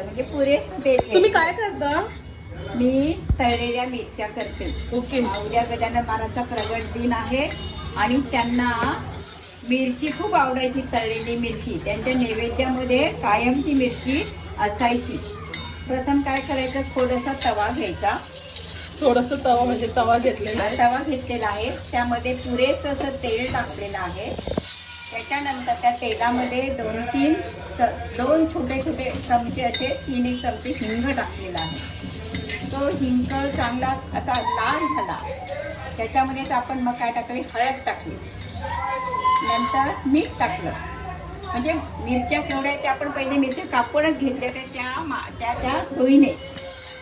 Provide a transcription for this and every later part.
घ्यायचं म्हणजे पुरेसं तेल घ्यायचं. तुम्ही काय करता? मी तळलेल्या मिरच्या करते. ओके. उद्या गजानन महाराजचा प्रगट दिन आहे आणि त्यांना मिरची खूप आवडायची, तळलेली मिरची. त्यांच्या नैवेद्यामध्ये कायम ती मिरची असायची. प्रथम काय करायचं, थोडासा तवा घ्यायचा. थोडस तवा म्हणजे तवा घेतलेला आहे. तवा घेतलेला आहे, त्यामध्ये पुरेसं असं तेल टाकलेलं आहे. त्याच्यानंतर त्या तेलामध्ये दोन छोटे छोटे चमचे असे 3-1 चमचे हिंग टाकलेला आहे. तो हिंग चांगला असा लाल झाला, त्याच्यामध्येच आपण मग काय टाकले, हळद टाकली, नंतर मीठ टाकलं. म्हणजे मिरच्या केवढ्या त्या आपण पहिले मिरच्या कापूनच घेतल्या त्या सोयीने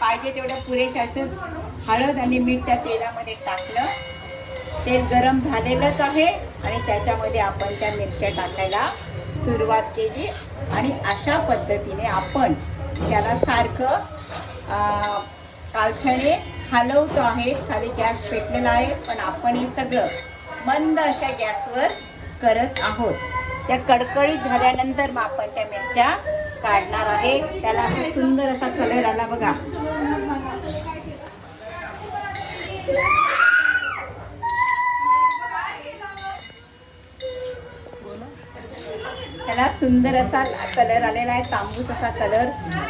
पाहिजे तेवढ्या पुरेशा असंच हळद आणि मीठ त्या तेलामध्ये टाकलं. तेल गरम झालेलंच आहे आणि त्याच्यामध्ये आपण त्या मिरच्या टाकायला सुरुवात केली आणि अशा पद्धतीने आपण त्याला सारखं कालछणे हलवतो आहे. खाली गॅस पेटलेला आहे, पण आपण हे सगळं मंद अशा गॅसवर करत आहोत. त्या कडकडीत झाल्यानंतर मग आपण त्या मिरच्या काढणार आहे. त्याला असा सुंदर असा कलर आला बघा. त्याला सुंदर असा कलर आलेला आहे, तांबूस असा कलर.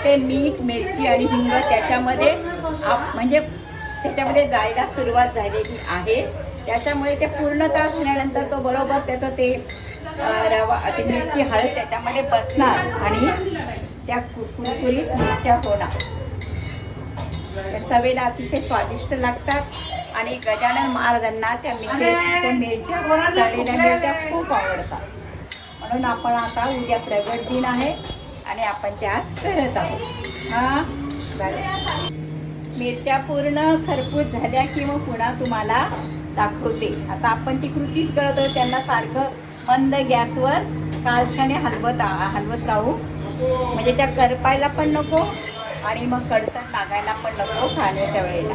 ते मीठ, मिरची आणि हिंग त्याच्यामध्ये म्हणजे त्याच्यामध्ये जायला सुरुवात झालेली आहे. त्याच्यामुळे ते पूर्णतः झाल्यानंतर तो बरोबर त्याचं ते रवा, ते मिरची, हळद त्याच्यामध्ये बसणार आणि त्या कुरकुरीत मिरच्या होणार. त्या चवेला अतिशय स्वादिष्ट लागतात आणि गजानन महाराजांना त्या मिरच्या तळलेल्या मिरच्या खूप आवडतात. म्हणून आपण आता उद्या प्रगट दिन आहे आणि आपण त्याच करत आहोत. हा मिरच्या पूर्ण खरपूस झाल्या की मग पुन्हा तुम्हाला दाखवते. आता आपण ती कृतीच करत आहोत. त्यांना सारखं मंद गॅसवर कालछाने हलवत राहू, म्हणजे त्या करपायला पण नको आणि मग कडसर लागायला पण नको खाण्याच्या वेळेला.